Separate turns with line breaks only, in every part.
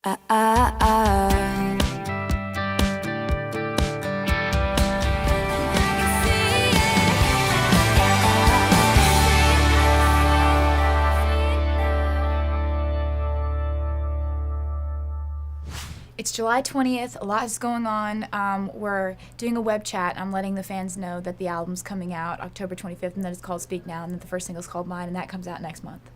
It's July 20th, a lot is going on. We're doing a web chat. I'm letting the fans know that the album's coming out October 25th, and that it's called Speak Now, and that the first single's called Mine, and that comes out next month.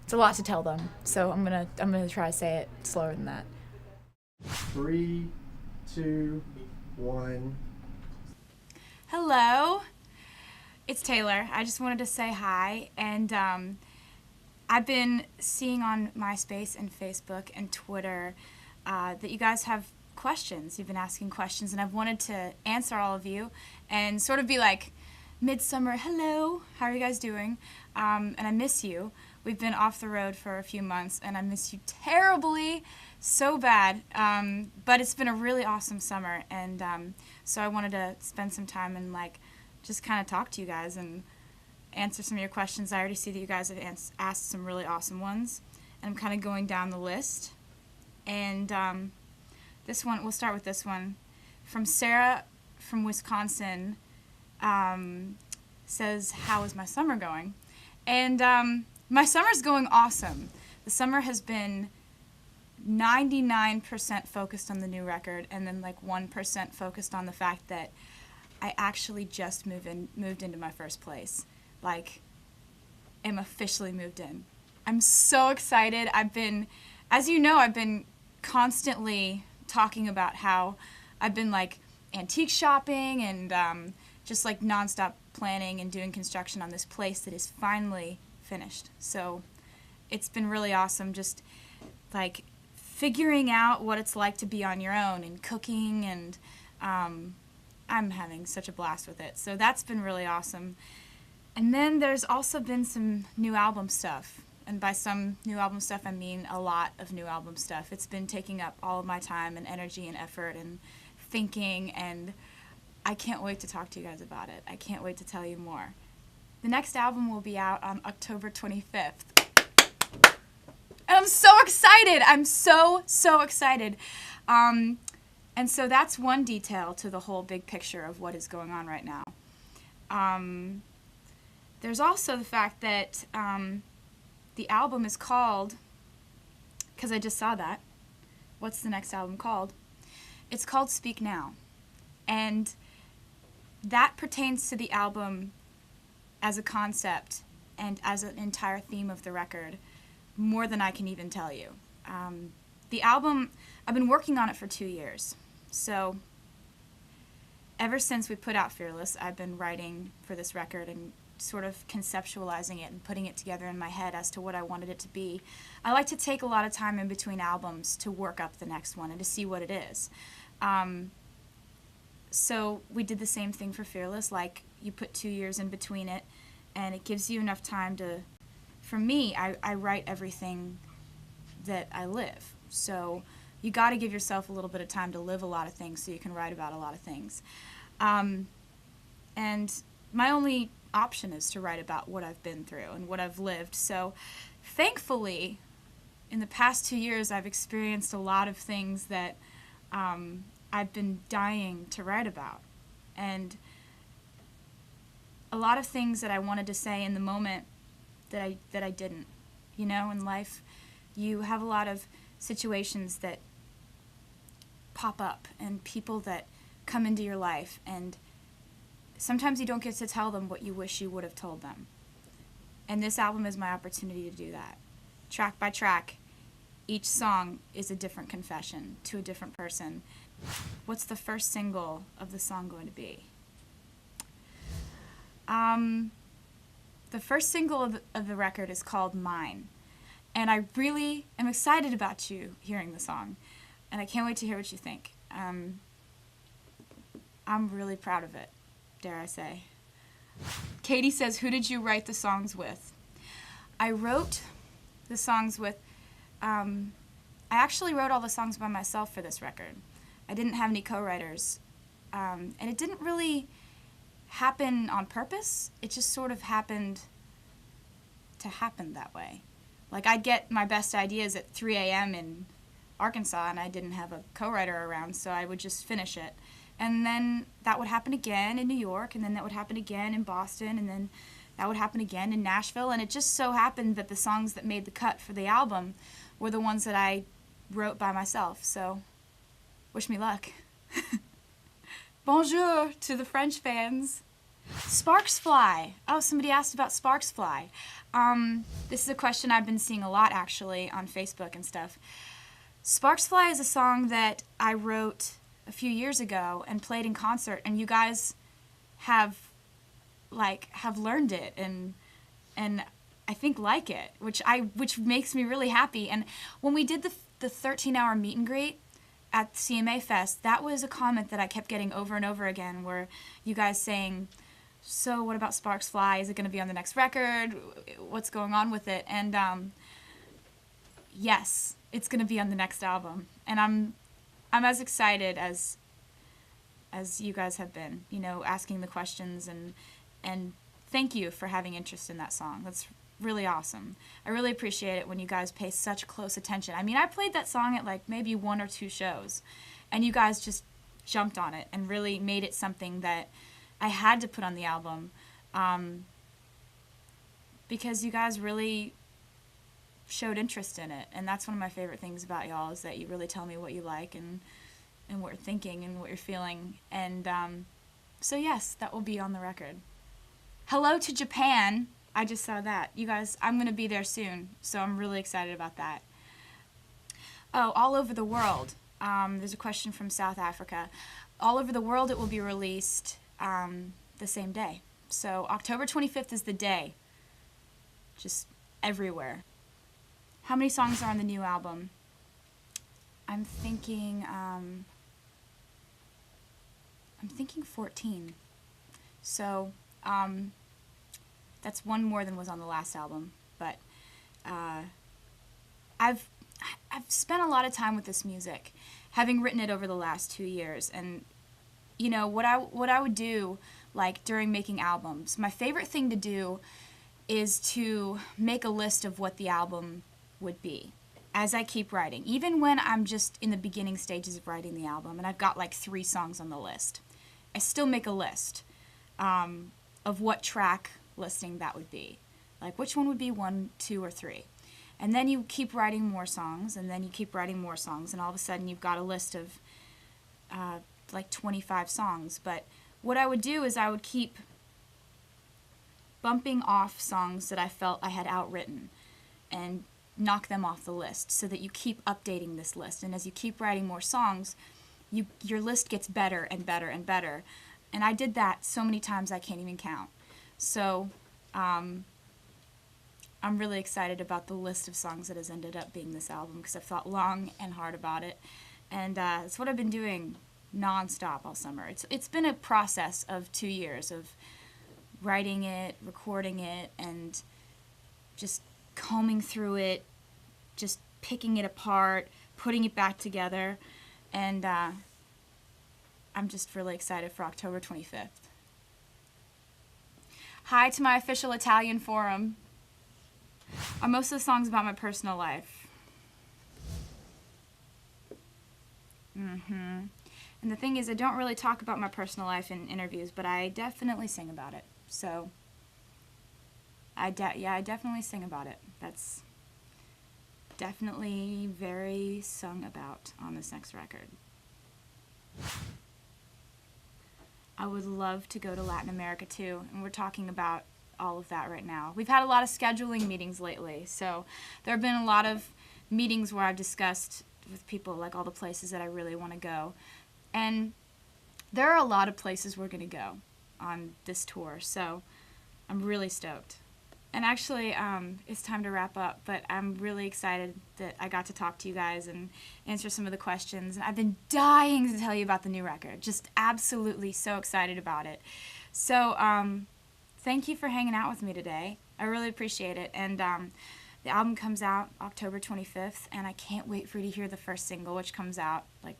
It's a lot to tell them, so I'm gonna try to say it slower than that.
3, 2, 1.
Hello, it's Taylor. I just wanted to say hi, and I've been seeing on MySpace and Facebook and Twitter that you guys have questions. You've been asking questions, and I've wanted to answer all of you and sort of be like, midsummer, hello, how are you guys doing? And I miss you. We've been off the road for a few months, and I miss you terribly, so bad. But it's been a really awesome summer, and so I wanted to spend some time and like just kind of talk to you guys and answer some of your questions. I already see that you guys have asked some really awesome ones, and I'm kind of going down the list. And this one, we'll start with this one. From Sarah from Wisconsin, says, how is my summer going? And my summer's going awesome. The summer has been 99% focused on the new record, and then like 1% focused on the fact that I actually just moved into my first place. Like, am officially moved in. I'm so excited. As you know, I've been constantly talking about how I've been like antique shopping and just like nonstop planning and doing construction on this place that is finally finished. So it's been really awesome just like figuring out what it's like to be on your own and cooking, and I'm having such a blast with it. So that's been really awesome. And then there's also been some new album stuff. And by some new album stuff, I mean a lot of new album stuff. It's been taking up all of my time and energy and effort and thinking, and I can't wait to talk to you guys about it. I can't wait to tell you more. The next album will be out on October 25th. And I'm so excited! I'm so excited. And so that's one detail to the whole big picture of what is going on right now. There's also the fact that the album is called, because I just saw that, what's the next album called? It's called Speak Now. And that pertains to the album as a concept and as an entire theme of the record, more than I can even tell you. The album, I've been working on it for 2 years. So ever since we put out Fearless, I've been writing for this record and sort of conceptualizing it and putting it together in my head as to what I wanted it to be. I like to take a lot of time in between albums to work up the next one and to see what it is. So we did the same thing for Fearless, like you put 2 years in between it, and it gives you enough time to, for me, I write everything that I live. So you got to give yourself a little bit of time to live a lot of things so you can write about a lot of things. And my only option is to write about what I've been through and what I've lived. So thankfully, in the past 2 years, I've experienced a lot of things that I've been dying to write about. And a lot of things that I wanted to say in the moment that I didn't. You know, in life, you have a lot of situations that pop up and people that come into your life, and sometimes you don't get to tell them what you wish you would have told them. And this album is my opportunity to do that. Track by track, each song is a different confession to a different person. What's the first single of the song going to be? The first single of the record is called Mine. And I really am excited about you hearing the song. And I can't wait to hear what you think. I'm really proud of it, dare I say. Katie says, who did you write the songs with? I wrote the songs with, I actually wrote all the songs by myself for this record. I didn't have any co-writers. And it didn't really happen on purpose. It just sort of happened to happen that way. Like, I'd get my best ideas at 3 a.m. in Arkansas and I didn't have a co-writer around, so I would just finish it. And then that would happen again in New York, and then that would happen again in Boston, and then that would happen again in Nashville. And it just so happened that the songs that made the cut for the album were the ones that I wrote by myself. So wish me luck. Bonjour to the French fans. Sparks fly. Oh, somebody asked about sparks fly. This is a question I've been seeing a lot actually on Facebook and stuff. Sparks Fly is a song that I wrote a few years ago and played in concert, and you guys have learned it and I think like it, which makes me really happy. And when we did the 13-hour meet and greet at CMA Fest, that was a comment that I kept getting over and over again, where you guys saying, so what about Sparks Fly? Is it going to be on the next record? What's going on with it? And yes, it's going to be on the next album. And I'm as excited as you guys have been, you know, asking the questions, and thank you for having interest in that song. That's really awesome. I really appreciate it when you guys pay such close attention. I mean, I played that song at like maybe 1 or 2 shows, and you guys just jumped on it and really made it something that I had to put on the album, because you guys really showed interest in it. And that's one of my favorite things about y'all, is that you really tell me what you like and what you're thinking and what you're feeling. And so yes, that will be on the record. Hello to Japan. I just saw that. You guys, I'm going to be there soon, so I'm really excited about that. Oh, all over the world. There's a question from South Africa. All over the world it will be released the same day. So October 25th is the day. Just everywhere. How many songs are on the new album? I'm thinking 14. So that's one more than was on the last album. But I've spent a lot of time with this music, having written it over the last 2 years. And you know what I would do, like during making albums, my favorite thing to do is to make a list of what the album would be as I keep writing, even when I'm just in the beginning stages of writing the album and I've got like 3 songs on the list. I still make a list of what track listing that would be, like which one would be 1, 2, or 3. And then you keep writing more songs, and then you keep writing more songs, and all of a sudden you've got a list of like 25 songs. But what I would do is I would keep bumping off songs that I felt I had outwritten and knock them off the list, so that you keep updating this list. And as you keep writing more songs, your list gets better and better and better. And I did that so many times I can't even count. So I'm really excited about the list of songs that has ended up being this album, because I've thought long and hard about it. And it's what I've been doing nonstop all summer. It's been a process of 2 years of writing it, recording it, and just combing through it, just picking it apart, putting it back together. And I'm just really excited for October 25th. Hi to my official Italian forum. Are most of the songs about my personal life? And the thing is, I don't really talk about my personal life in interviews, but I definitely sing about it. So, I definitely sing about it. That's definitely very sung about on this next record. I would love to go to Latin America too, and we're talking about all of that right now. We've had a lot of scheduling meetings lately, so there have been a lot of meetings where I've discussed with people like all the places that I really want to go. And there are a lot of places we're going to go on this tour, so I'm really stoked. And actually, it's time to wrap up, but I'm really excited that I got to talk to you guys and answer some of the questions. And I've been dying to tell you about the new record. Just absolutely so excited about it. So thank you for hanging out with me today. I really appreciate it. And the album comes out October 25th, and I can't wait for you to hear the first single, which comes out like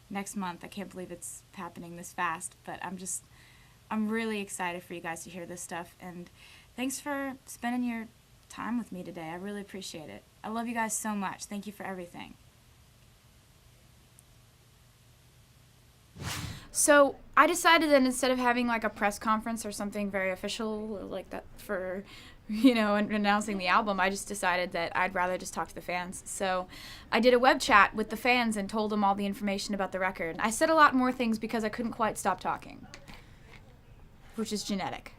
next month. I can't believe it's happening this fast, but I'm really excited for you guys to hear this stuff. And thanks for spending your time with me today. I really appreciate it. I love you guys so much. Thank you for everything. So I decided that instead of having like a press conference or something very official like that for, announcing the album, I just decided that I'd rather just talk to the fans. So I did a web chat with the fans and told them all the information about the record. I said a lot more things because I couldn't quite stop talking, which is genetic.